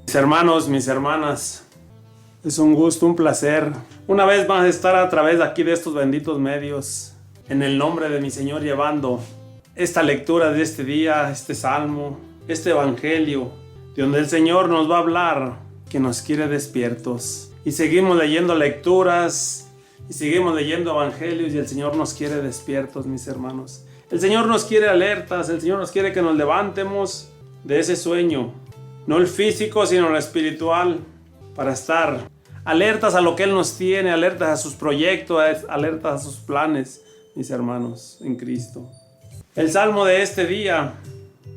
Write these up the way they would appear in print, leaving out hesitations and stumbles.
Mis hermanos, mis hermanas, es un gusto, un placer, una vez más estar a través de aquí de estos benditos medios, en el nombre de mi Señor, llevando esta lectura de este día, este salmo, este evangelio, de donde el Señor nos va a hablar, que nos quiere despiertos. Y seguimos leyendo lecturas, y seguimos leyendo evangelios, y el Señor nos quiere despiertos, mis hermanos. El Señor nos quiere alertas, el Señor nos quiere que nos levantemos de ese sueño, no el físico, sino el espiritual, para estar alertas a lo que Él nos tiene, alertas a sus proyectos, alertas a sus planes, mis hermanos, en Cristo. El salmo de este día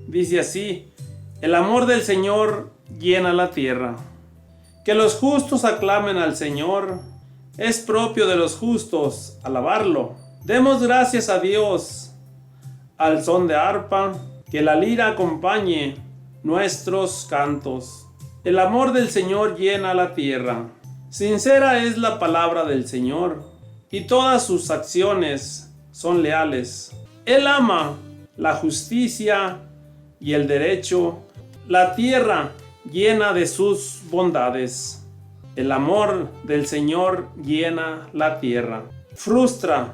dice así: el amor del Señor llena la tierra. Que los justos aclamen al Señor, es propio de los justos alabarlo. Demos gracias a Dios al son de arpa, que la lira acompañe nuestros cantos. El amor del Señor llena la tierra. Sincera es la palabra del Señor, y todas sus acciones son leales. Él ama la justicia y el derecho, la tierra llena de sus bondades. El amor del Señor llena la tierra. Frustra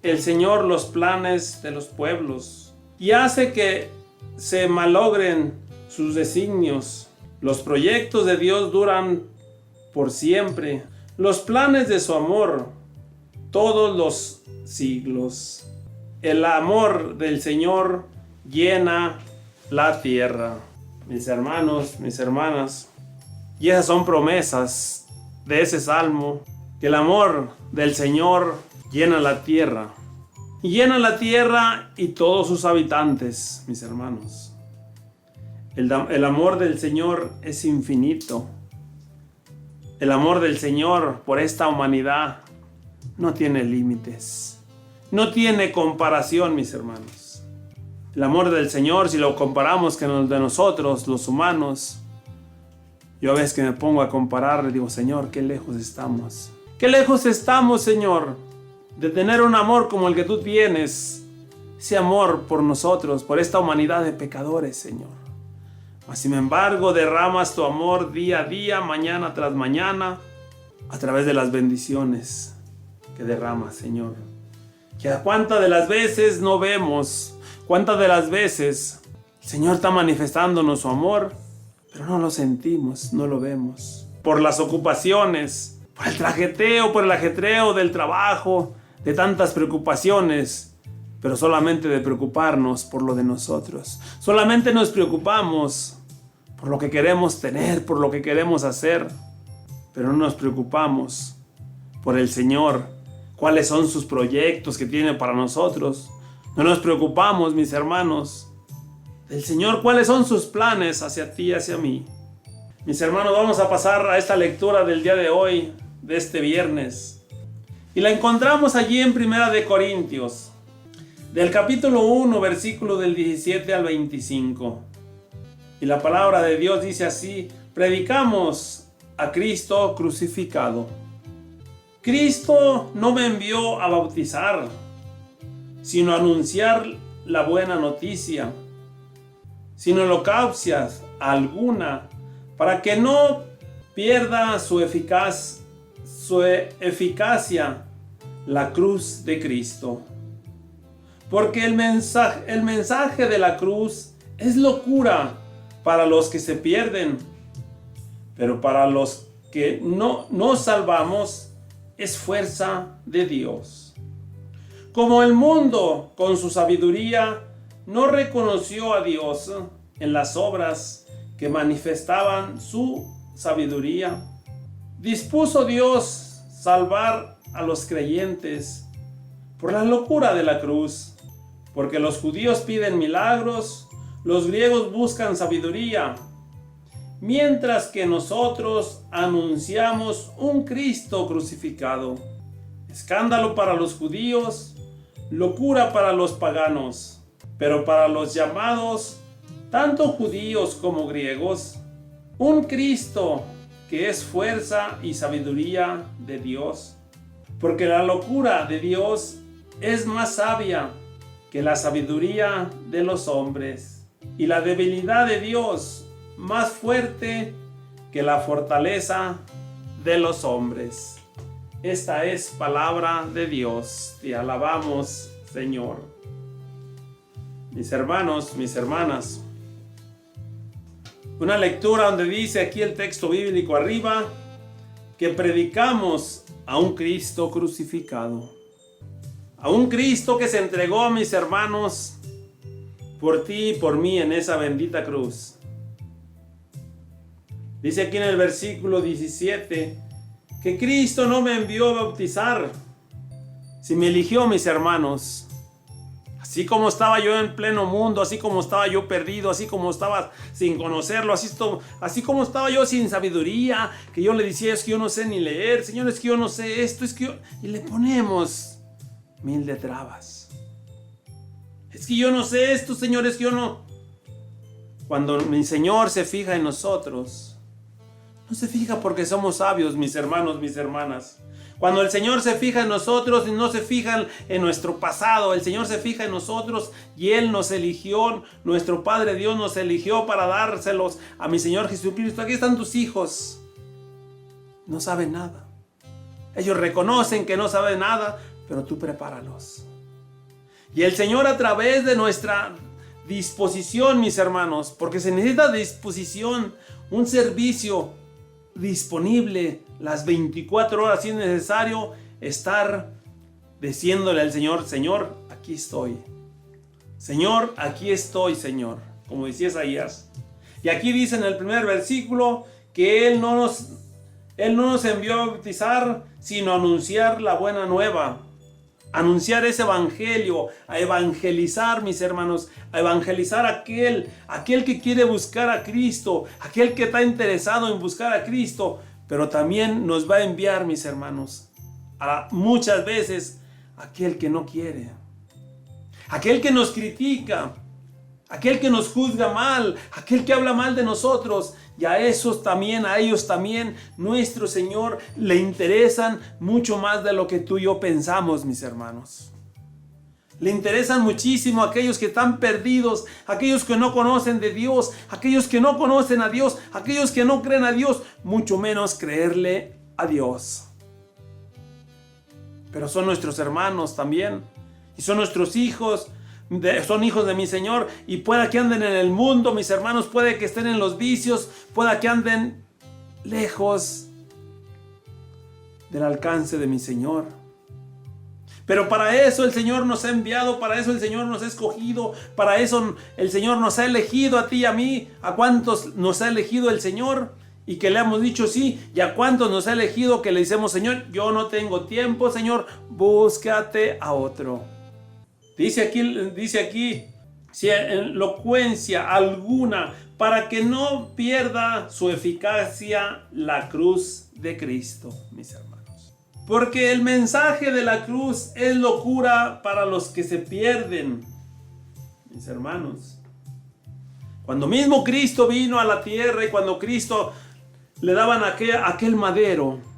el Señor los planes de los pueblos y hace que se malogren sus designios. Los proyectos de Dios duran por siempre, los planes de su amor todos los siglos. El amor del Señor llena la tierra. Mis hermanos, mis hermanas, y esas son promesas de ese salmo, que el amor del Señor llena la tierra. Y llena la tierra y todos sus habitantes, mis hermanos. El amor del Señor es infinito. El amor del Señor por esta humanidad no tiene límites. No tiene comparación, mis hermanos. El amor del Señor, si lo comparamos con el de nosotros, los humanos, yo a veces que me pongo a comparar, le digo: Señor, qué lejos estamos. Qué lejos estamos, Señor, de tener un amor como el que tú tienes. Ese amor por nosotros, por esta humanidad de pecadores, Señor. Mas, sin embargo, derramas tu amor día a día, mañana tras mañana, a través de las bendiciones que derramas, Señor. Que a cuántas de las veces no vemos, cuántas de las veces el Señor está manifestándonos su amor, pero no lo sentimos, no lo vemos. Por las ocupaciones, por el trajeteo, por el ajetreo del trabajo, de tantas preocupaciones, pero solamente de preocuparnos por lo de nosotros. Solamente nos preocupamos por lo que queremos tener, por lo que queremos hacer, pero no nos preocupamos por el Señor, cuáles son sus proyectos que tiene para nosotros. No nos preocupamos, mis hermanos, del Señor, cuáles son sus planes hacia ti y hacia mí. Mis hermanos, vamos a pasar a esta lectura del día de hoy, de este viernes. Y la encontramos allí en 1 Corintios, del capítulo 1, versículo del 17 al 25. Y la palabra de Dios dice así: predicamos a Cristo crucificado. Cristo no me envió a bautizar, sino a anunciar la buena noticia, sin holocaustias alguna, para que no pierda su eficacia la cruz de Cristo. Porque el mensaje de la cruz es locura para los que se pierden, pero para los que no nos salvamos es fuerza de Dios. Como el mundo con su sabiduría no reconoció a Dios en las obras que manifestaban su sabiduría, dispuso Dios salvar a los creyentes por la locura de la cruz. Porque los judíos piden milagros, los griegos buscan sabiduría, mientras que nosotros anunciamos un Cristo crucificado. Escándalo para los judíos, locura para los paganos, pero para los llamados, tanto judíos como griegos, un Cristo que es fuerza y sabiduría de Dios. Porque la locura de Dios es más sabia que la sabiduría de los hombres, y la debilidad de Dios más fuerte que la fortaleza de los hombres. Esta es palabra de Dios. Te alabamos, Señor. Mis hermanos, mis hermanas, una lectura donde dice aquí el texto bíblico arriba que predicamos a un Cristo crucificado, a un Cristo que se entregó, mis hermanos, por ti y por mí en esa bendita cruz. Dice aquí en el versículo 17 que Cristo no me envió a bautizar, si me eligió, mis hermanos. Así como estaba yo en pleno mundo, así como estaba yo perdido, así como estaba sin conocerlo, así como estaba yo sin sabiduría, que yo le decía, es que yo no sé ni leer, Señor, es que yo no sé esto, es que yo... Y le ponemos 1000 de trabas. Es que yo no sé esto, Señor, es que yo no... Cuando mi Señor se fija en nosotros, no se fija porque somos sabios, mis hermanos, mis hermanas. Cuando el Señor se fija en nosotros, no se fija en nuestro pasado. El Señor se fija en nosotros y Él nos eligió. Nuestro Padre Dios nos eligió para dárselos a mi Señor Jesucristo. Aquí están tus hijos. No saben nada. Ellos reconocen que no saben nada, pero tú prepáralos. Y el Señor, a través de nuestra disposición, mis hermanos, porque se necesita disposición, un servicio disponible las 24 horas, si es necesario, estar diciéndole al Señor, Señor, aquí estoy. Señor, aquí estoy, Señor. Como decía Isaías. Y aquí dice en el primer versículo que Él no nos envió a bautizar, sino a anunciar la buena nueva. Anunciar ese evangelio, a evangelizar, mis hermanos, a evangelizar a aquel que quiere buscar a Cristo, aquel que está interesado en buscar a Cristo, pero también nos va a enviar, mis hermanos, a muchas veces aquel que no quiere, aquel que nos critica, aquel que nos juzga mal, aquel que habla mal de nosotros. Y a ellos también, nuestro Señor le interesan mucho más de lo que tú y yo pensamos, mis hermanos. Le interesan muchísimo a aquellos que están perdidos, aquellos que no conocen de Dios, aquellos que no conocen a Dios, aquellos que no creen a Dios, mucho menos creerle a Dios. Pero son nuestros hermanos también, y son nuestros hijos. Son hijos de mi Señor, y pueda que anden en el mundo, mis hermanos, puede que estén en los vicios, pueda que anden lejos del alcance de mi Señor. Pero para eso el Señor nos ha enviado, para eso el Señor nos ha escogido, para eso el Señor nos ha elegido a ti y a mí. ¿A cuántos nos ha elegido el Señor? Y que le hemos dicho sí. ¿Y a cuántos nos ha elegido que le decimos, Señor, yo no tengo tiempo, Señor, búscate a otro? Dice aquí, sin elocuencia alguna, para que no pierda su eficacia la cruz de Cristo, mis hermanos. Porque el mensaje de la cruz es locura para los que se pierden, mis hermanos. Cuando mismo Cristo vino a la tierra y cuando Cristo le daban aquel madero,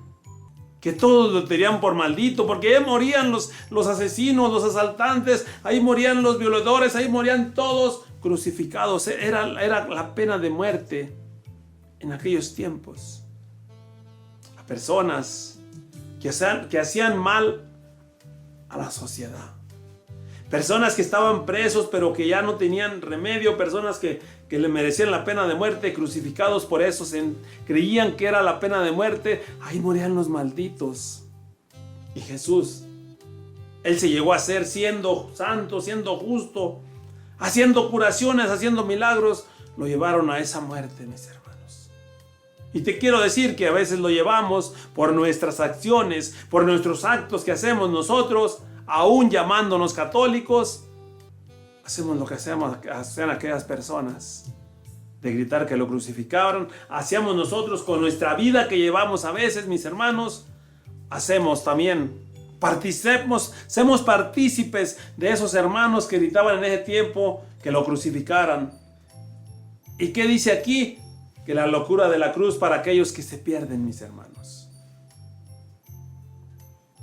que todos lo tenían por maldito, porque ahí morían los asesinos, los asaltantes, ahí morían los violadores, ahí morían todos crucificados. Era la pena de muerte en aquellos tiempos. A personas que hacían mal a la sociedad. Personas que estaban presos pero que ya no tenían remedio, personas que le merecían la pena de muerte, crucificados por eso, creían que era la pena de muerte, ahí morían los malditos. Y Jesús, Él se llegó a ser siendo santo, siendo justo, haciendo curaciones, haciendo milagros, lo llevaron a esa muerte, mis hermanos. Y te quiero decir que a veces lo llevamos por nuestras acciones, por nuestros actos que hacemos nosotros, aún llamándonos católicos, hacemos lo que hacían aquellas personas, de gritar que lo crucificaron. Hacíamos nosotros con nuestra vida que llevamos a veces, mis hermanos, hacemos también, somos partícipes de esos hermanos que gritaban en ese tiempo que lo crucificaran. ¿Y qué dice aquí? Que la locura de la cruz para aquellos que se pierden, mis hermanos.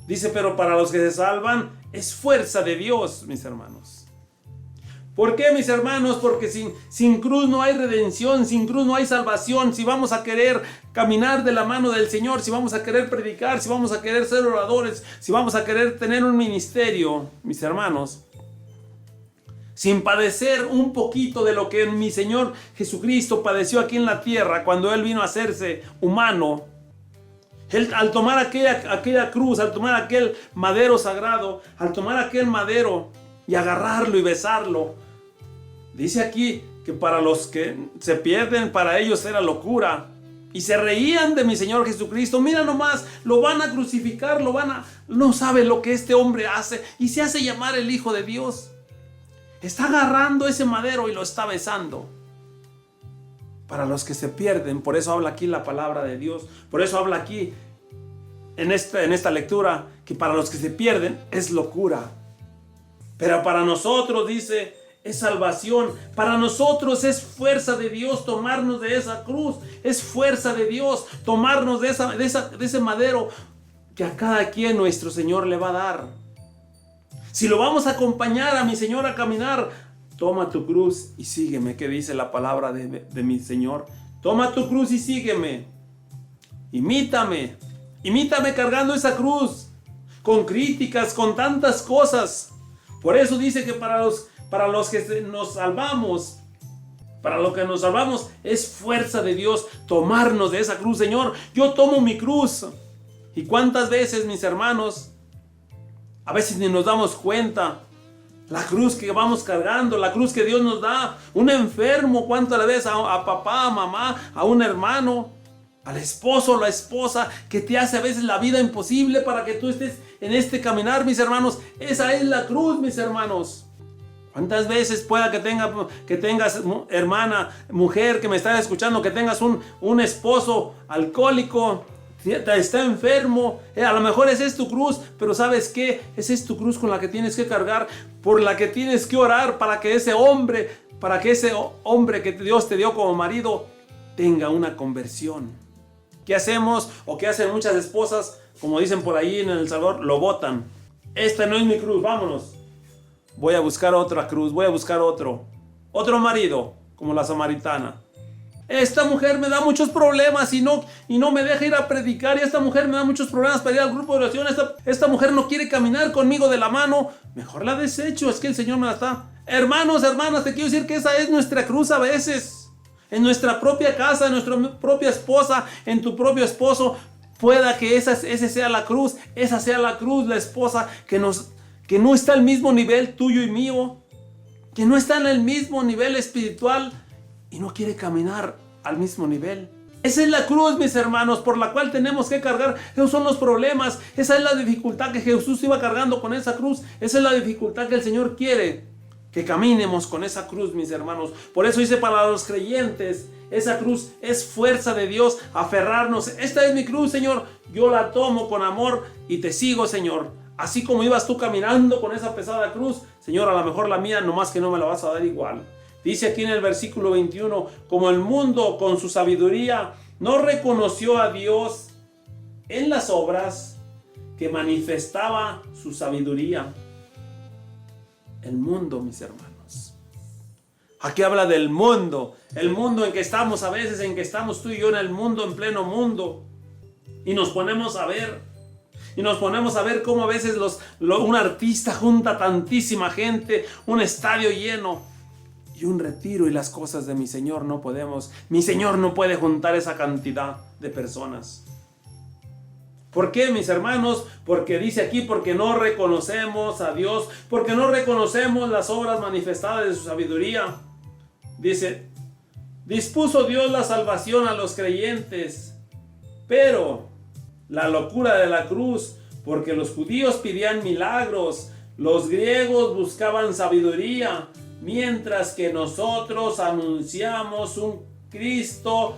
Dice, pero para los que se salvan es fuerza de Dios, mis hermanos. ¿Por qué, mis hermanos? Porque sin cruz no hay redención, sin cruz no hay salvación. Si vamos a querer caminar de la mano del Señor, si vamos a querer predicar, si vamos a querer ser oradores, si vamos a querer tener un ministerio, mis hermanos, sin padecer un poquito de lo que mi Señor Jesucristo padeció aquí en la tierra cuando Él vino a hacerse humano. Él, al tomar aquella cruz, al tomar aquel madero sagrado, al tomar aquel madero y agarrarlo y besarlo, dice aquí que para los que se pierden, para ellos era locura. Y se reían de mi Señor Jesucristo. Mira nomás, lo van a crucificar, no sabe lo que este hombre hace y se hace llamar el Hijo de Dios. Está agarrando ese madero y lo está besando. Para los que se pierden, por eso habla aquí la palabra de Dios. Por eso habla aquí en esta lectura que para los que se pierden es locura. Pero para nosotros, dice, es salvación. Para nosotros es fuerza de Dios tomarnos de esa cruz. Es fuerza de Dios tomarnos de ese madero que a cada quien nuestro Señor le va a dar. Si lo vamos a acompañar a mi Señor a caminar, toma tu cruz y sígueme. ¿Qué dice la palabra de mi Señor? Toma tu cruz y sígueme. Imítame. Imítame cargando esa cruz. Con críticas, con tantas cosas. Por eso dice que para los que nos salvamos, para lo que nos salvamos es fuerza de Dios tomarnos de esa cruz. Señor, yo tomo mi cruz. ¿Y cuántas veces, mis hermanos, a veces ni nos damos cuenta? La cruz que vamos cargando, la cruz que Dios nos da. Un enfermo, ¿cuántas veces a papá, a mamá, a un hermano, al esposo o la esposa que te hace a veces la vida imposible para que tú estés en este caminar, mis hermanos? Esa es la cruz, mis hermanos. ¿Cuántas veces pueda que tengas, hermana, mujer que me estás escuchando, que tengas un esposo alcohólico, está enfermo? A lo mejor esa es tu cruz, pero ¿sabes qué? Esa es tu cruz con la que tienes que cargar, por la que tienes que orar para que ese hombre que Dios te dio como marido tenga una conversión. ¿Qué hacemos? O qué hacen muchas esposas, como dicen por ahí en El Salvador, lo botan. Esta no es mi cruz, vámonos. Voy a buscar otra cruz, voy a buscar otro marido, como la samaritana. Esta mujer me da muchos problemas y no me deja ir a predicar. Y esta mujer me da muchos problemas para ir al grupo de oración. Esta mujer no quiere caminar conmigo de la mano. Mejor la desecho, es que el Señor me la está. Hermanos, hermanas, te quiero decir que esa es nuestra cruz a veces. En nuestra propia casa, en nuestra propia esposa, en tu propio esposo. Pueda que esa sea la cruz. Esa sea la cruz, la esposa que no está al mismo nivel tuyo y mío. Que no está en el mismo nivel espiritual. Y no quiere caminar al mismo nivel. Esa es la cruz, mis hermanos, por la cual tenemos que cargar. Esos son los problemas. Esa es la dificultad que Jesús iba cargando con esa cruz. Esa es la dificultad que el Señor quiere que caminemos con esa cruz, mis hermanos. Por eso dice, para los creyentes, esa cruz es fuerza de Dios, aferrarnos. Esta es mi cruz, Señor. Yo la tomo con amor y te sigo, Señor. Así como ibas tú caminando con esa pesada cruz, Señor, a lo mejor la mía, nomás que no me la vas a dar igual. Dice aquí en el versículo 21, como el mundo con su sabiduría no reconoció a Dios en las obras que manifestaba su sabiduría. El mundo, mis hermanos. Aquí habla del mundo. El mundo en que estamos a veces, en que estamos tú y yo en el mundo, en pleno mundo. Y nos ponemos a ver. Y nos ponemos a ver cómo a veces un artista junta tantísima gente, un estadio lleno. Y un retiro y las cosas de mi Señor no podemos. Mi Señor no puede juntar esa cantidad de personas. ¿Por qué, mis hermanos? Porque dice aquí, porque no reconocemos a Dios, porque no reconocemos las obras manifestadas de su sabiduría. Dice, dispuso Dios la salvación a los creyentes, pero la locura de la cruz, porque los judíos pedían milagros, los griegos buscaban sabiduría, mientras que nosotros anunciamos un Cristo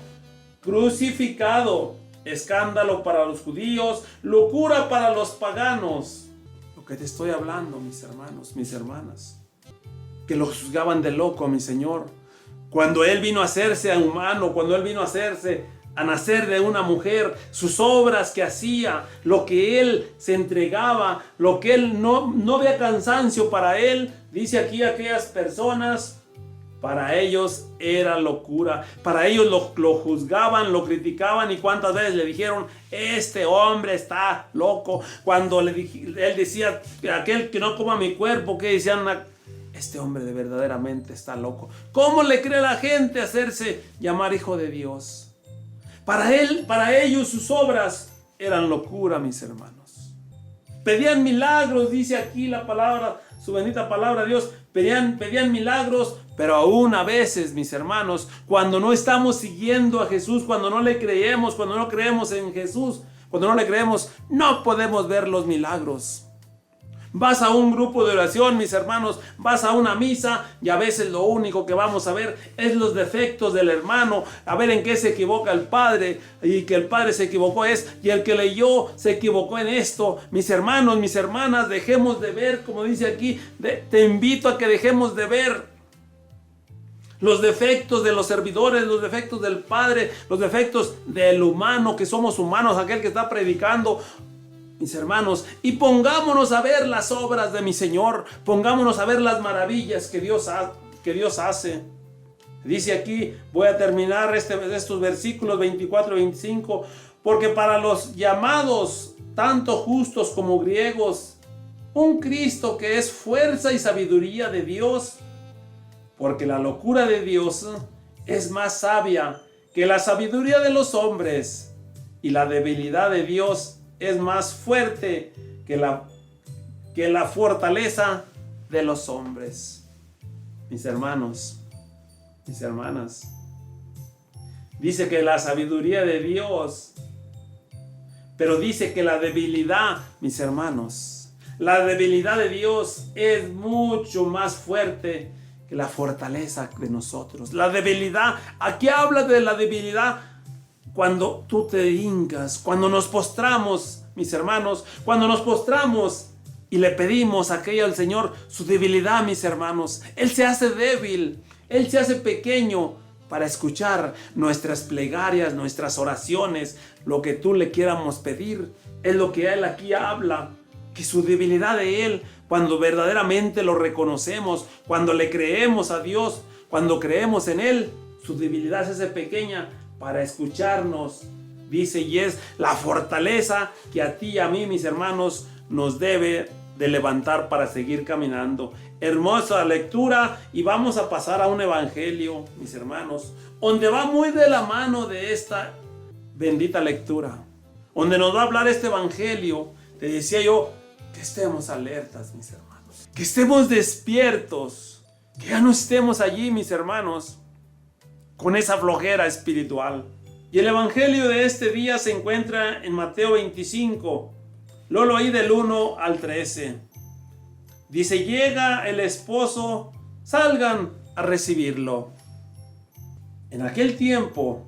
crucificado, escándalo para los judíos, locura para los paganos. Lo que te estoy hablando, mis hermanos, mis hermanas, que lo juzgaban de loco a mi Señor. Cuando Él vino a hacerse humano, cuando Él vino a hacerse a nacer de una mujer, sus obras que hacía, lo que él se entregaba, lo que él no había cansancio para él. Dice aquí aquellas personas, para ellos era locura, para ellos lo juzgaban, lo criticaban y cuántas veces le dijeron, este hombre está loco. Cuando él decía, aquel que no coma mi cuerpo, que decían, este hombre de verdaderamente está loco. ¿Cómo le cree la gente hacerse llamar hijo de Dios? Para ellos sus obras eran locura, mis hermanos. Pedían milagros, dice aquí la palabra, su bendita palabra, Dios. Pedían milagros, pero aún a veces, mis hermanos, cuando no estamos siguiendo a Jesús, cuando no le creemos, cuando no creemos en Jesús, cuando no le creemos, no podemos ver los milagros. Vas a un grupo de oración, mis hermanos, vas a una misa y a veces lo único que vamos a ver es los defectos del hermano, a ver en qué se equivoca el padre, y que el padre se equivocó y el que leyó se equivocó en esto. Mis hermanos, mis hermanas, dejemos de ver, como dice aquí, te invito a que dejemos de ver los defectos de los servidores, los defectos del padre, los defectos del humano, que somos humanos, aquel que está predicando. Mis hermanos, y pongámonos a ver las obras de mi Señor, pongámonos a ver las maravillas que Dios hace. Dice aquí, voy a terminar estos versículos 24 y 25, porque para los llamados, tanto justos como griegos, un Cristo que es fuerza y sabiduría de Dios, porque la locura de Dios es más sabia que la sabiduría de los hombres, y la debilidad de Dios es más fuerte que la fortaleza de los hombres. Mis hermanos, mis hermanas, dice que la sabiduría de Dios, pero dice que la debilidad, mis hermanos, la debilidad de Dios es mucho más fuerte que la fortaleza de nosotros. La debilidad, aquí habla de la debilidad. Cuando tú te hincas, cuando nos postramos, mis hermanos, cuando nos postramos y le pedimos aquello al Señor, su debilidad, mis hermanos, Él se hace débil, Él se hace pequeño para escuchar nuestras plegarias, nuestras oraciones, lo que tú le quieramos pedir. Es lo que Él aquí habla, que su debilidad de Él, cuando verdaderamente lo reconocemos, cuando le creemos a Dios, cuando creemos en Él, su debilidad se hace pequeña para escucharnos, dice, y es la fortaleza que a ti y a mí, mis hermanos, nos debe de levantar para seguir caminando. Hermosa lectura, y vamos a pasar a un evangelio, mis hermanos, donde va muy de la mano de esta bendita lectura, donde nos va a hablar este evangelio. Te decía yo, que estemos alertas, mis hermanos, que estemos despiertos, que ya no estemos allí, mis hermanos, con esa flojera espiritual. Y el evangelio de este día se encuentra en Mateo 25. Lo leí del 1 al 13. Dice, llega el esposo, salgan a recibirlo. En aquel tiempo,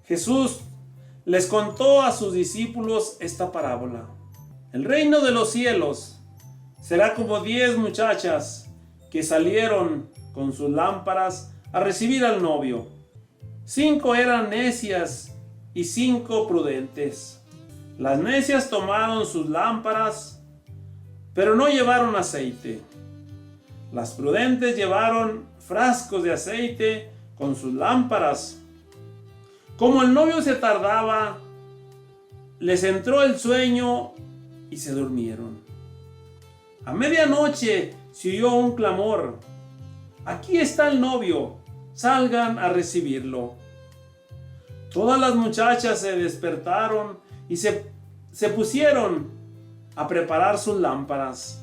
Jesús les contó a sus discípulos esta parábola. El reino de los cielos será como 10 muchachas que salieron con sus lámparas a recibir al novio. 5 eran necias y 5 prudentes. Las necias tomaron sus lámparas, pero no llevaron aceite. Las prudentes llevaron frascos de aceite con sus lámparas. Como el novio se tardaba, les entró el sueño y se durmieron. A medianoche se oyó un clamor: aquí está el novio, salgan a recibirlo. Todas las muchachas se despertaron y se pusieron a preparar sus lámparas.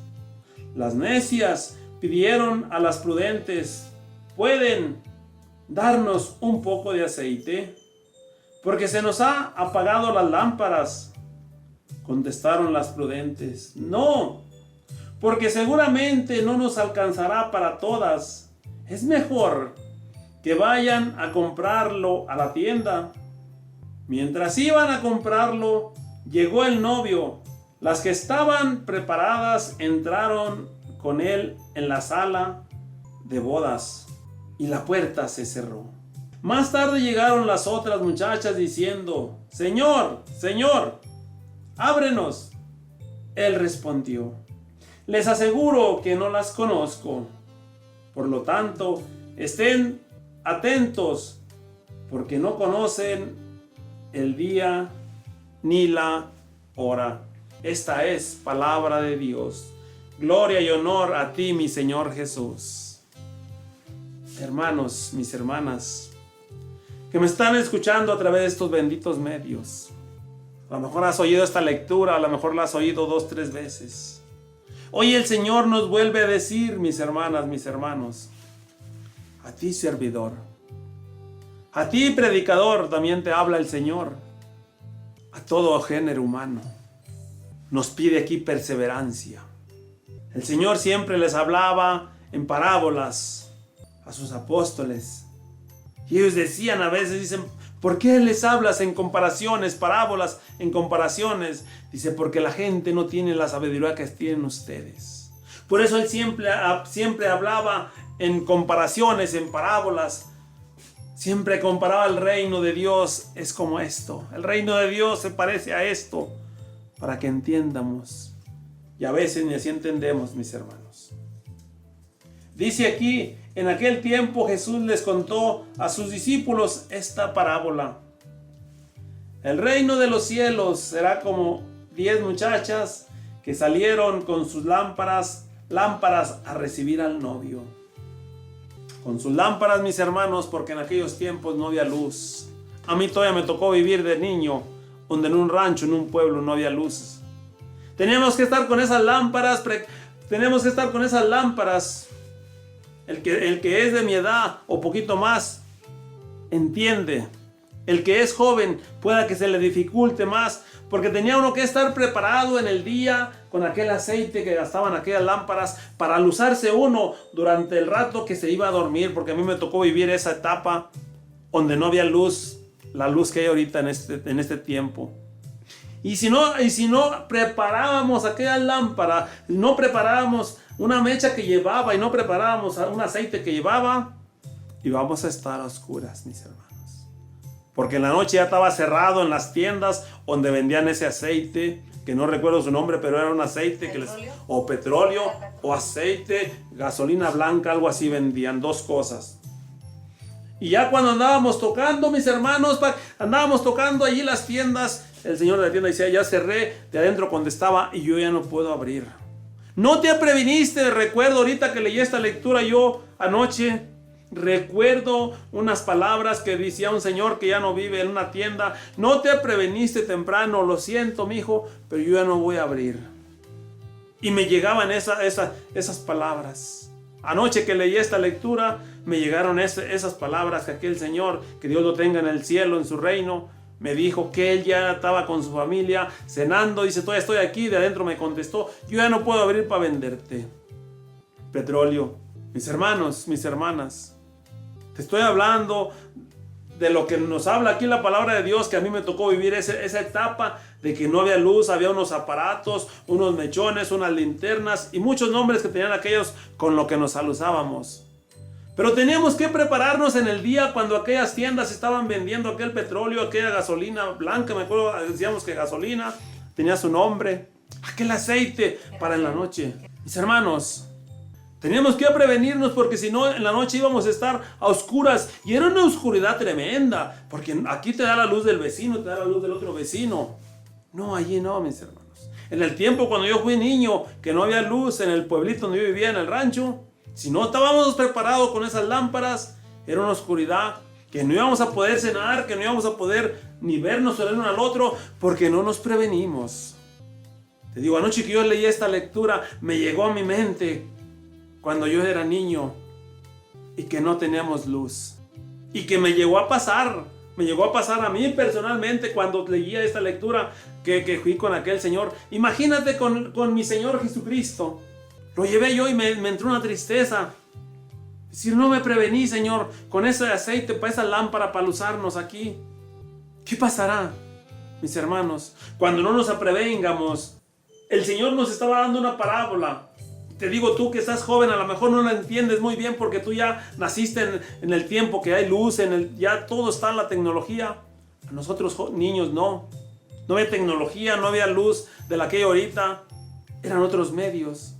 Las necias pidieron a las prudentes: ¿pueden darnos un poco de aceite? Porque se nos ha apagado las lámparas. Contestaron las prudentes: no, porque seguramente no nos alcanzará para todas. Es mejor que vayan a comprarlo a la tienda. Mientras iban a comprarlo, llegó el novio. Las que estaban preparadas entraron con él en la sala de bodas y la puerta se cerró. Más tarde llegaron las otras muchachas diciendo: Señor, Señor, ábrenos. Él respondió: les aseguro que no las conozco. Por lo tanto, estén atentos, porque no conocen el día ni la hora. Esta es palabra de Dios. Gloria y honor a ti, mi Señor Jesús. Hermanos, mis hermanas, que me están escuchando a través de estos benditos medios. A lo mejor has oído esta lectura, a lo mejor la has oído 2, 3 veces. Hoy el Señor nos vuelve a decir, mis hermanas, mis hermanos, a ti servidor, a ti predicador, también te habla el Señor. A todo género humano nos pide aquí perseverancia. El Señor siempre les hablaba en parábolas a sus apóstoles. Y ellos decían, a veces dicen: ¿por qué les hablas en comparaciones, parábolas en comparaciones? Dice: porque la gente no tiene la sabiduría que tienen ustedes. Por eso Él siempre hablaba en comparaciones, en parábolas. Siempre comparaba el reino de Dios. Es como esto. El reino de Dios se parece a esto. Para que entiendamos. Y a veces ni así entendemos, mis hermanos. Dice aquí: en aquel tiempo Jesús les contó a sus discípulos esta parábola. El reino de los cielos será como 10 muchachas que salieron con sus lámparas a recibir al novio. Con sus lámparas, mis hermanos, porque en aquellos tiempos no había luz. A mí todavía me tocó vivir de niño, donde en un rancho, en un pueblo, no había luces. Teníamos que estar con esas lámparas, El que es de mi edad o poquito más, entiende. El que es joven, pueda que se le dificulte más, porque tenía uno que estar preparado en el día con aquel aceite que gastaban aquellas lámparas para alusarse uno durante el rato que se iba a dormir, porque a mí me tocó vivir esa etapa donde no había luz, la luz que hay ahorita en este tiempo. Y si no preparábamos aquella lámpara, no preparábamos una mecha que llevaba y no preparábamos un aceite que llevaba, íbamos a estar a oscuras, mis hermanos. Porque en la noche ya estaba cerrado en las tiendas donde vendían ese aceite, que no recuerdo su nombre, pero era un aceite o petróleo o aceite, gasolina blanca, algo así vendían, 2 cosas. Y ya cuando andábamos tocando, mis hermanos, andábamos tocando allí las tiendas, el señor de la tienda decía: ya cerré de adentro cuando estaba y yo ya no puedo abrir. No te previniste. Recuerdo ahorita que leí esta lectura yo anoche. Recuerdo unas palabras que decía un señor que ya no vive en una tienda: no te preveniste temprano, lo siento, mijo, pero yo ya no voy a abrir. Y me llegaban esas palabras. Anoche que leí esta lectura, me llegaron esas palabras que aquel señor, que Dios lo tenga en el cielo, en su reino, me dijo que él ya estaba con su familia cenando. Dice: todavía estoy aquí. De adentro me contestó: yo ya no puedo abrir para venderte petróleo. Mis hermanos, mis hermanas, te estoy hablando de lo que nos habla aquí la palabra de Dios, que a mí me tocó vivir esa etapa de que no había luz, había unos aparatos, unos mechones, unas linternas y muchos nombres que tenían aquellos con lo que nos alusábamos. Pero teníamos que prepararnos en el día cuando aquellas tiendas estaban vendiendo aquel petróleo, aquella gasolina blanca, me acuerdo, decíamos que gasolina tenía su nombre, aquel aceite para en la noche. Mis hermanos, teníamos que prevenirnos, porque si no, en la noche íbamos a estar a oscuras, y era una oscuridad tremenda, porque aquí te da la luz del vecino, te da la luz del otro vecino. No, allí no, mis hermanos. En el tiempo cuando yo fui niño, que no había luz en el pueblito donde yo vivía, en el rancho, si no estábamos preparados con esas lámparas, era una oscuridad que no íbamos a poder cenar, que no íbamos a poder ni vernos el uno al otro, porque no nos prevenimos. Te digo, anoche que yo leí esta lectura, me llegó a mi mente cuando yo era niño y que no teníamos luz. Y que me llegó a pasar a mí personalmente cuando leía esta lectura que fui con aquel señor. Imagínate con mi Señor Jesucristo. Lo llevé yo y me entró una tristeza. Si no me prevení, Señor, con ese aceite para esa lámpara para usarnos aquí, ¿qué pasará, mis hermanos? Cuando no nos prevengamos, el Señor nos estaba dando una parábola. te digo, tú que estás joven, a lo mejor no lo entiendes muy bien porque tú ya naciste en el tiempo que hay luz, ya todo está en la tecnología. A nosotros niños no había tecnología, no había luz de la que hay ahorita, eran otros medios.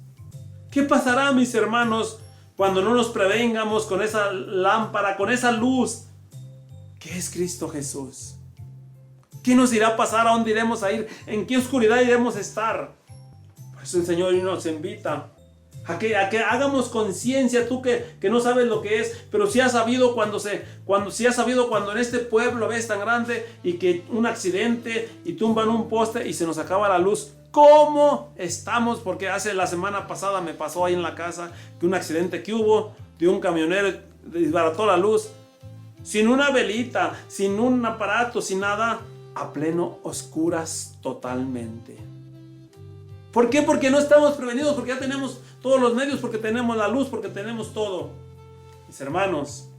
¿Qué pasará, mis hermanos, cuando no nos prevengamos con esa lámpara, con esa luz que es Cristo Jesús? ¿Qué nos irá a pasar? ¿A dónde iremos a ir? ¿En qué oscuridad iremos a estar? Por eso el Señor nos invita a que hagamos conciencia, tú que no sabes lo que es, pero sí has sabido cuando en este pueblo ves tan grande y que un accidente y tumban un poste y se nos acaba la luz. ¿Cómo estamos? Porque la semana pasada me pasó ahí en la casa que un accidente que hubo de un camionero desbarató la luz sin una velita, sin un aparato, sin nada, a pleno oscuras totalmente. ¿Por qué? Porque no estamos prevenidos, porque ya tenemos todos los medios, porque tenemos la luz, porque tenemos todo. Mis hermanos,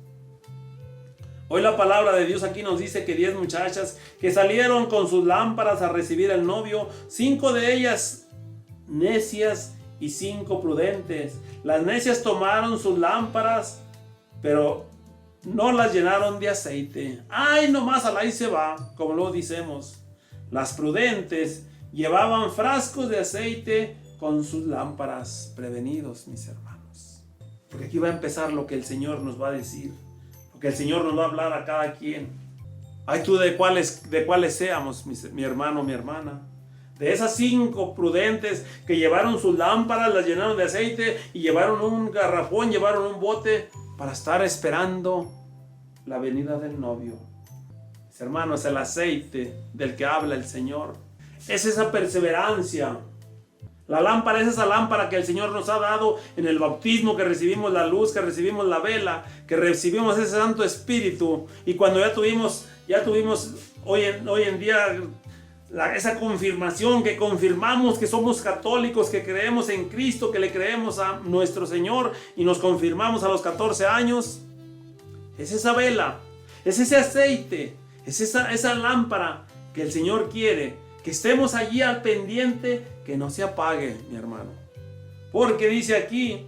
hoy la palabra de Dios aquí nos dice que 10 muchachas que salieron con sus lámparas a recibir al novio, 5 de ellas necias y 5 prudentes. Las necias tomaron sus lámparas, pero no las llenaron de aceite. ¡Ay, nomás ahí se va! Como lo decimos. Las prudentes llevaban frascos de aceite con sus lámparas. Prevenidos, mis hermanos. Porque aquí va a empezar lo que el Señor nos va a decir. Lo que el Señor nos va a hablar a cada quien. Ay, tú de cuáles seamos, mi hermano, mi hermana. De esas 5 prudentes que llevaron sus lámparas, las llenaron de aceite y llevaron un garrafón, llevaron un bote para estar esperando la venida del novio. Mis hermanos, el aceite del que habla el Señor es esa perseverancia. La lámpara es esa lámpara que el Señor nos ha dado en el bautismo, que recibimos la luz, que recibimos la vela, que recibimos ese Santo Espíritu. Y cuando ya tuvimos hoy en día esa confirmación, que confirmamos que somos católicos, que creemos en Cristo, que le creemos a nuestro Señor y nos confirmamos a los 14 años, es esa vela, es ese aceite, es esa lámpara que el Señor quiere que estemos allí al pendiente, que no se apague, mi hermano. Porque dice aquí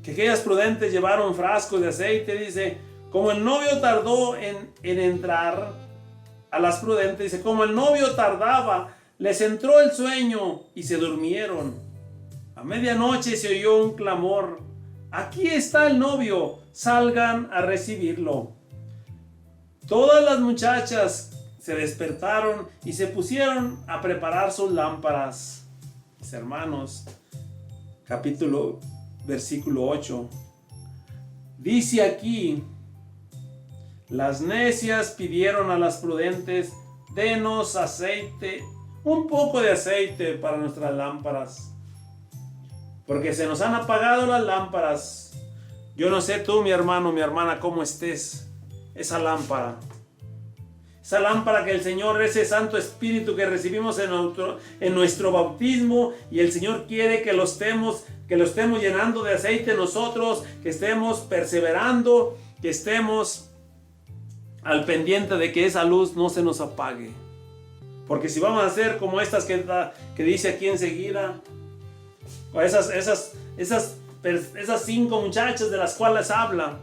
que aquellas prudentes llevaron frascos de aceite. Dice, como el novio tardó en entrar, a las prudentes, dice, como el novio tardaba, les entró el sueño y se durmieron. A medianoche se oyó un clamor: aquí está el novio, salgan a recibirlo. Todas las muchachas se despertaron y se pusieron a preparar sus lámparas. Mis hermanos, versículo 8. Dice aquí, las necias pidieron a las prudentes, denos aceite, un poco de aceite para nuestras lámparas, porque se nos han apagado las lámparas. Yo no sé tú, mi hermano, mi hermana, cómo estés. Esa lámpara que el Señor, ese Santo Espíritu que recibimos en nuestro bautismo, y el Señor quiere que lo estemos llenando de aceite nosotros, que estemos perseverando, que estemos al pendiente de que esa luz no se nos apague. Porque si vamos a hacer como estas que dice aquí enseguida, esas 5 muchachas de las cuales habla,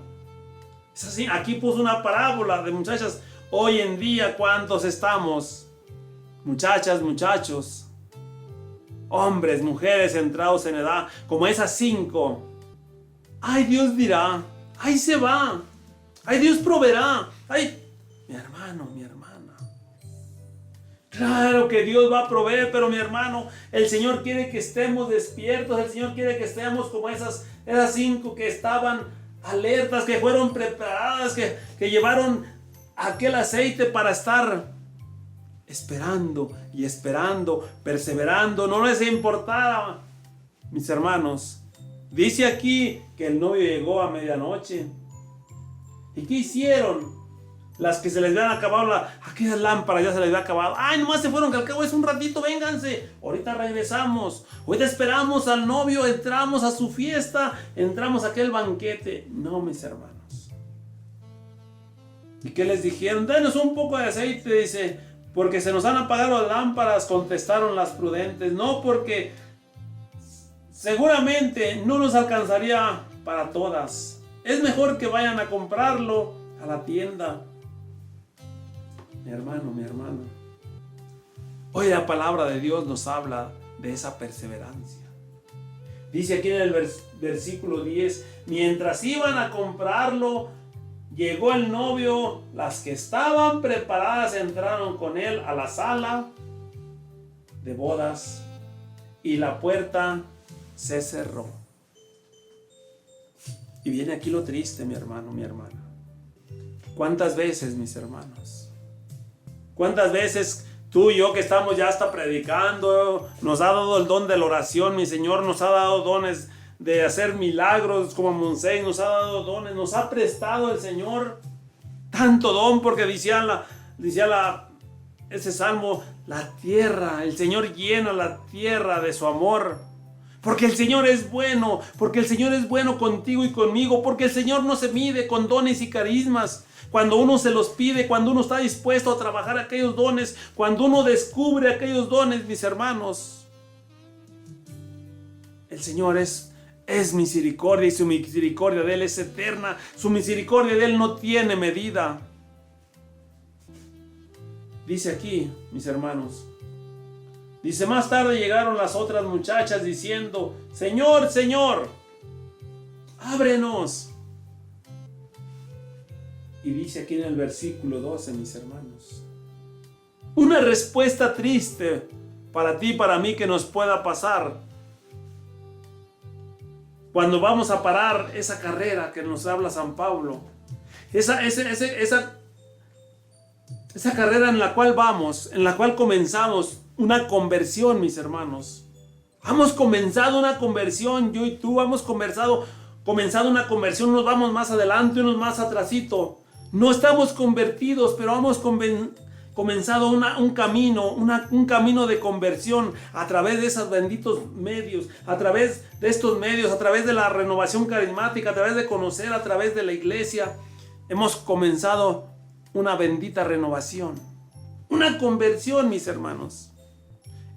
aquí puso una parábola de muchachas. Hoy en día, ¿cuántos estamos? Muchachas, muchachos, hombres, mujeres entrados en edad, como esas 5. Ay, Dios dirá, ay, se va, ay, Dios proveerá, ay, mi hermano, mi hermana. Claro que Dios va a proveer, pero mi hermano, el Señor quiere que estemos despiertos, el Señor quiere que estemos como esas 5 que estaban alertas, que fueron preparadas, que llevaron aquel aceite para estar esperando y esperando, perseverando. No les importaba, mis hermanos. Dice aquí que el novio llegó a medianoche. ¿Y qué hicieron? Las que se les habían acabado aquellas lámparas, ya se les había acabado. Ay, nomás se fueron, que al cabo es un ratito, vénganse. Ahorita regresamos. Ahorita esperamos al novio, entramos a su fiesta, entramos a aquel banquete. No, mis hermanos. ¿Y qué les dijeron? Denos un poco de aceite, dice, porque se nos han apagado las lámparas, contestaron las prudentes. No, porque seguramente no nos alcanzaría para todas. Es mejor que vayan a comprarlo a la tienda. Mi hermano, mi hermana, hoy la palabra de Dios nos habla de esa perseverancia. Dice aquí en el versículo 10, mientras iban a comprarlo, llegó el novio, las que estaban preparadas entraron con él a la sala de bodas y la puerta se cerró. Y viene aquí lo triste, mi hermano, mi hermana. ¿Cuántas veces, mis hermanos? ¿Cuántas veces tú y yo que estamos ya hasta predicando, nos ha dado el don de la oración, mi Señor nos ha dado dones de hacer milagros como Monseñor, nos ha dado dones, nos ha prestado el Señor tanto don, porque decía ese salmo, la tierra, el Señor llena la tierra de su amor, porque el Señor es bueno, porque el Señor es bueno contigo y conmigo, porque el Señor no se mide con dones y carismas. Cuando uno se los pide, cuando uno está dispuesto a trabajar aquellos dones, cuando uno descubre aquellos dones, mis hermanos, el Señor es misericordia y su misericordia de Él es eterna. Su misericordia de Él no tiene medida. Dice aquí, mis hermanos, dice, más tarde llegaron las otras muchachas diciendo, Señor, Señor, ábrenos. Y dice aquí en el versículo 12, mis hermanos, una respuesta triste para ti y para mí que nos pueda pasar cuando vamos a parar esa carrera que nos habla San Pablo, esa carrera en la cual vamos, en la cual comenzamos una conversión, mis hermanos. Hemos comenzado una conversión, yo y tú hemos comenzado una conversión, unos vamos más adelante, unos más atrasito. No estamos convertidos, pero hemos comenzado un camino de conversión a través de esos benditos medios, a través de estos medios, a través de la renovación carismática, a través de conocer, a través de la iglesia. Hemos comenzado una bendita renovación, una conversión, mis hermanos.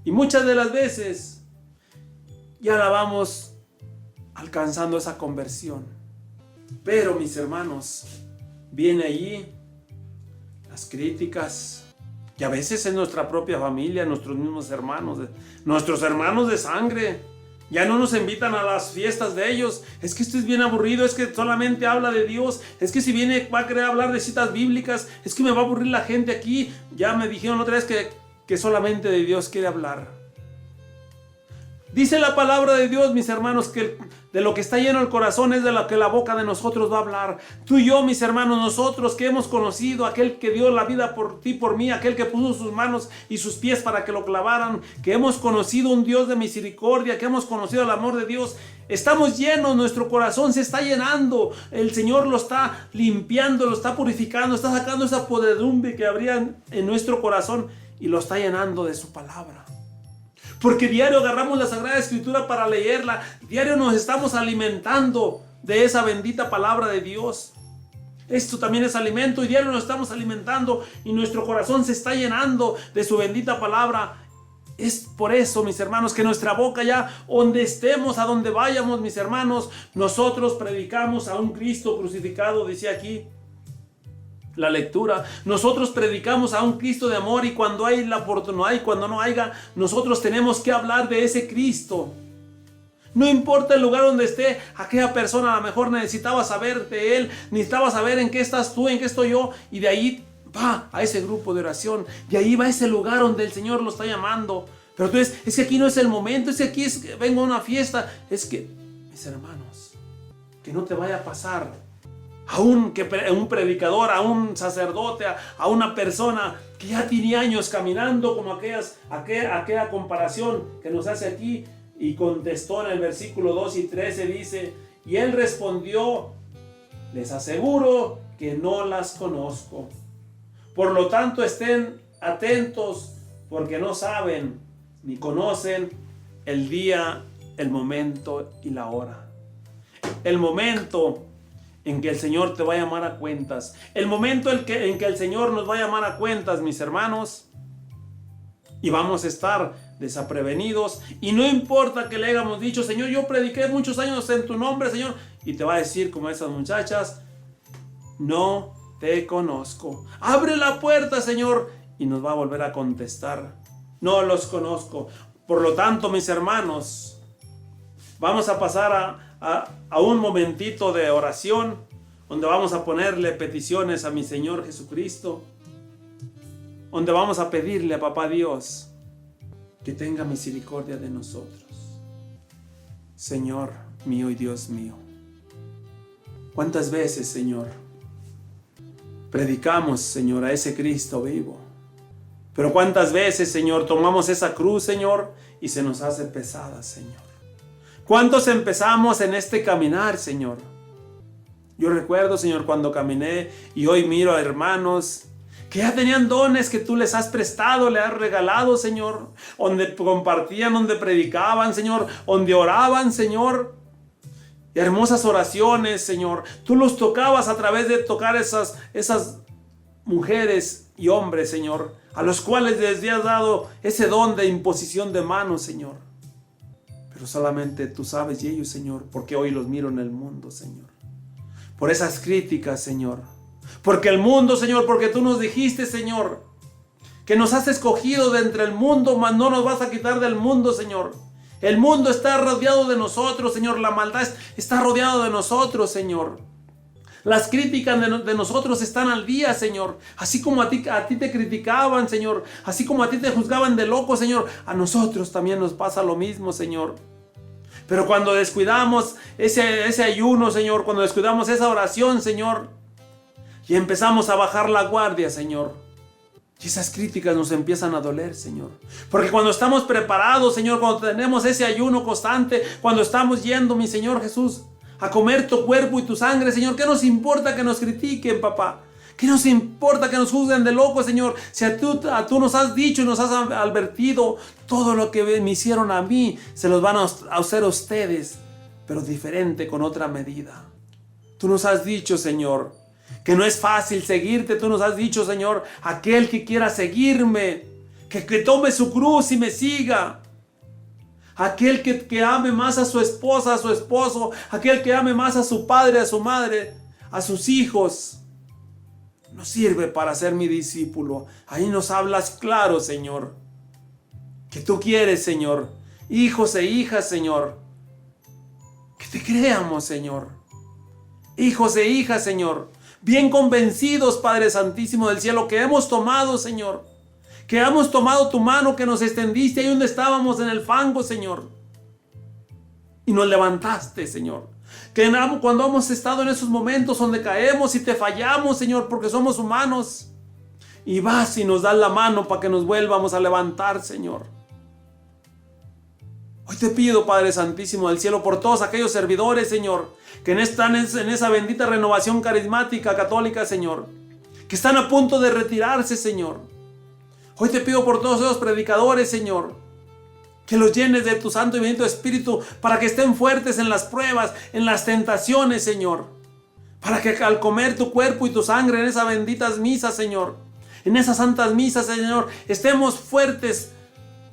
Y muchas de las veces ya la vamos alcanzando esa conversión. Pero, mis hermanos, viene allí las críticas, y a veces en nuestra propia familia, nuestros mismos hermanos, nuestros hermanos de sangre, ya no nos invitan a las fiestas de ellos. Es que esto es bien aburrido, es que solamente habla de Dios, es que si viene va a querer hablar de citas bíblicas, es que me va a aburrir la gente aquí. Ya me dijeron otra vez que solamente de Dios quiere hablar. Dice la palabra de Dios, mis hermanos, que de lo que está lleno el corazón es de lo que la boca de nosotros va a hablar. Tú y yo, mis hermanos, nosotros que hemos conocido a aquel que dio la vida por ti, por mí, aquel que puso sus manos y sus pies para que lo clavaran, que hemos conocido un Dios de misericordia, que hemos conocido el amor de Dios, estamos llenos, nuestro corazón se está llenando, el Señor lo está limpiando, lo está purificando, está sacando esa podredumbre que habría en nuestro corazón y lo está llenando de su palabra. Porque diario agarramos la Sagrada Escritura para leerla. Diario nos estamos alimentando de esa bendita palabra de Dios. Esto también es alimento y diario nos estamos alimentando y nuestro corazón se está llenando de su bendita palabra. Es por eso, mis hermanos, que nuestra boca ya, donde estemos, a donde vayamos, mis hermanos, nosotros predicamos a un Cristo crucificado, dice aquí la lectura. Nosotros predicamos a un Cristo de amor y cuando hay la oportunidad y cuando no haya, nosotros tenemos que hablar de ese Cristo. No importa el lugar donde esté aquella persona, a lo mejor necesitaba saber de él, necesitaba saber en qué estás tú, en qué estoy yo, y de ahí va a ese grupo de oración, de ahí va a ese lugar donde el Señor lo está llamando. Pero tú es que aquí no es el momento, es que aquí vengo a una fiesta. Es que, mis hermanos, que no te vaya a pasar a un predicador, a un sacerdote, a una persona que ya tiene años caminando, como aquella comparación que nos hace aquí, y contestó en el versículo 2 y 13, dice, y él respondió, les aseguro que no las conozco. Por lo tanto, estén atentos, porque no saben ni conocen el día, el momento y la hora. El momento en que el Señor te va a llamar a cuentas. El momento en que el Señor nos va a llamar a cuentas, mis hermanos. Y vamos a estar desaprevenidos. Y no importa que le hayamos dicho, Señor, yo prediqué muchos años en tu nombre, Señor. Y te va a decir como esas muchachas, no te conozco. Abre la puerta, Señor. Y nos va a volver a contestar, no los conozco. Por lo tanto, mis hermanos, vamos a pasar a un momentito de oración, donde vamos a ponerle peticiones a mi Señor Jesucristo, donde vamos a pedirle a Papá Dios que tenga misericordia de nosotros. Señor mío y Dios mío, ¿cuántas veces, Señor, predicamos, Señor, a ese Cristo vivo? Pero cuántas veces, Señor, tomamos esa cruz, Señor, y se nos hace pesada, Señor. ¿Cuántos empezamos en este caminar, Señor? Yo recuerdo, Señor, cuando caminé y hoy miro a hermanos que ya tenían dones que tú les has prestado, le has regalado, Señor, donde compartían, donde predicaban, Señor, donde oraban, Señor. Y hermosas oraciones, Señor. Tú los tocabas a través de tocar esas mujeres y hombres, Señor, a los cuales les habías dado ese don de imposición de manos, Señor. Pero solamente tú sabes y ellos, Señor, porque hoy los miro en el mundo, Señor. Por esas críticas, Señor. Porque el mundo, Señor, porque tú nos dijiste, Señor, que nos has escogido de entre el mundo, mas no nos vas a quitar del mundo, Señor. El mundo está rodeado de nosotros, Señor. La maldad está rodeada de nosotros, Señor. Las críticas de nosotros están al día, Señor. Así como a ti te criticaban, Señor. Así como a ti te juzgaban de loco, Señor. A nosotros también nos pasa lo mismo, Señor. Pero cuando descuidamos ese ayuno, Señor. Cuando descuidamos esa oración, Señor. Y empezamos a bajar la guardia, Señor. Y esas críticas nos empiezan a doler, Señor. Porque cuando estamos preparados, Señor. Cuando tenemos ese ayuno constante. Cuando estamos yendo, mi Señor Jesús, a comer tu cuerpo y tu sangre, Señor. ¿Qué nos importa que nos critiquen, papá? ¿Qué nos importa que nos juzguen de locos, Señor? Si tú nos has dicho y nos has advertido, todo lo que me hicieron a mí, se los van a hacer a ustedes, pero diferente, con otra medida. Tú nos has dicho, Señor, que no es fácil seguirte. Tú nos has dicho, Señor, aquel que quiera seguirme, que tome su cruz y me siga. Aquel que ame más a su esposa, a su esposo. Aquel que ame más a su padre, a su madre, a sus hijos. No sirve para ser mi discípulo. Ahí nos hablas claro, Señor. Que tú quieres, Señor. Hijos e hijas, Señor. Que te creamos, Señor. Hijos e hijas, Señor. Bien convencidos, Padre Santísimo del cielo, que hemos tomado, Señor. Que hemos tomado tu mano, que nos extendiste ahí donde estábamos en el fango, Señor. Y nos levantaste, Señor. Que cuando hemos estado en esos momentos donde caemos y te fallamos, Señor, porque somos humanos. Y vas y nos das la mano para que nos vuelvamos a levantar, Señor. Hoy te pido, Padre Santísimo del cielo, por todos aquellos servidores, Señor, que están en esa bendita renovación carismática católica, Señor. Que están a punto de retirarse, Señor. Hoy te pido por todos esos predicadores, Señor, que los llenes de tu Santo y bendito Espíritu para que estén fuertes en las pruebas, en las tentaciones, Señor. Para que al comer tu cuerpo y tu sangre en esas benditas misas, Señor, en esas santas misas, Señor, estemos fuertes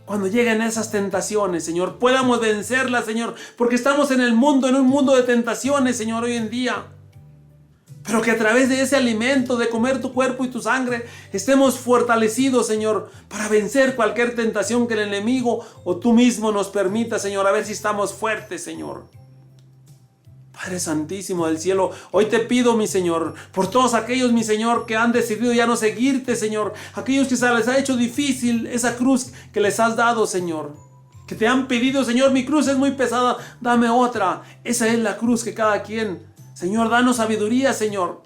cuando lleguen esas tentaciones, Señor. Podamos vencerlas, Señor, porque estamos en el mundo, en un mundo de tentaciones, Señor, hoy en día. Pero que a través de ese alimento, de comer tu cuerpo y tu sangre, estemos fortalecidos, Señor, para vencer cualquier tentación que el enemigo o tú mismo nos permita, Señor, a ver si estamos fuertes, Señor. Padre Santísimo del cielo, hoy te pido, mi Señor, por todos aquellos, mi Señor, que han decidido ya no seguirte, Señor. Aquellos que se les ha hecho difícil esa cruz que les has dado, Señor. Que te han pedido, Señor, mi cruz es muy pesada, dame otra. Esa es la cruz que cada quien... Señor, danos sabiduría, Señor.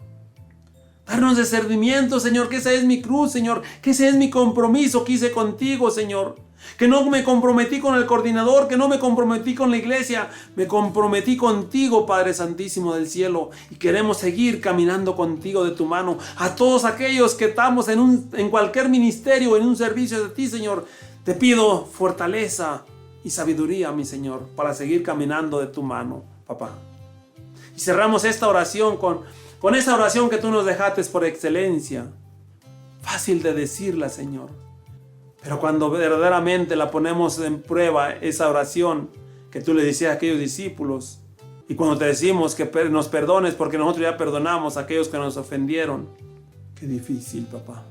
Darnos discernimiento, Señor, que esa es mi cruz, Señor. Que ese es mi compromiso que hice contigo, Señor. Que no me comprometí con el coordinador, que no me comprometí con la iglesia. Me comprometí contigo, Padre Santísimo del cielo. Y queremos seguir caminando contigo de tu mano. A todos aquellos que estamos en cualquier ministerio, en un servicio de ti, Señor. Te pido fortaleza y sabiduría, mi Señor, para seguir caminando de tu mano, papá. Y cerramos esta oración con esa oración que tú nos dejaste por excelencia. Fácil de decirla, Señor, Pero cuando verdaderamente la ponemos en prueba, esa oración que tú le decías a aquellos discípulos, y cuando te decimos que nos perdones porque nosotros ya perdonamos a aquellos que nos ofendieron, qué difícil, papá.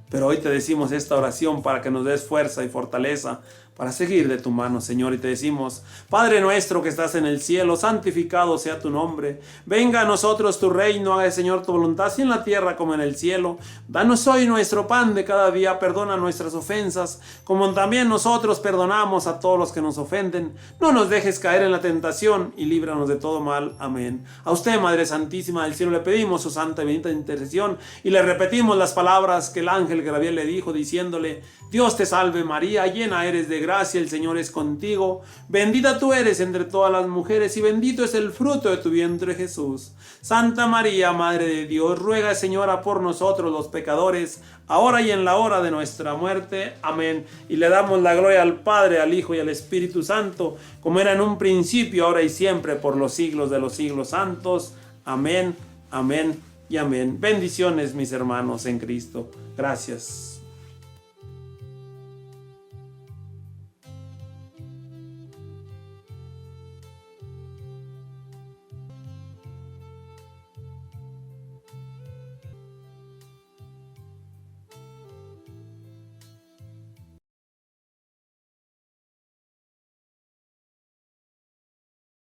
Pero hoy te decimos esta oración para que nos des fuerza y fortaleza para seguir de tu mano, Señor. Y te decimos: Padre nuestro que estás en el cielo, santificado sea tu nombre. Venga a nosotros tu reino, haga, Señor, tu voluntad, así en la tierra como en el cielo. Danos hoy nuestro pan de cada día, perdona nuestras ofensas, como también nosotros perdonamos a todos los que nos ofenden. No nos dejes caer en la tentación y líbranos de todo mal. Amén. A usted, Madre Santísima del Cielo, le pedimos su santa y bendita intercesión y le repetimos las palabras que el ángel Gabriel le dijo, diciéndole: Dios te salve María, llena eres de gracia, el Señor es contigo, bendita tú eres entre todas las mujeres y bendito es el fruto de tu vientre Jesús. Santa María, Madre de Dios, ruega, Señora, por nosotros los pecadores, ahora y en la hora de nuestra muerte. Amén. Y le damos la gloria al Padre, al Hijo y al Espíritu Santo, como era en un principio, ahora y siempre, por los siglos de los siglos santos. Amén, amén y amén. Bendiciones, mis hermanos en Cristo. Gracias.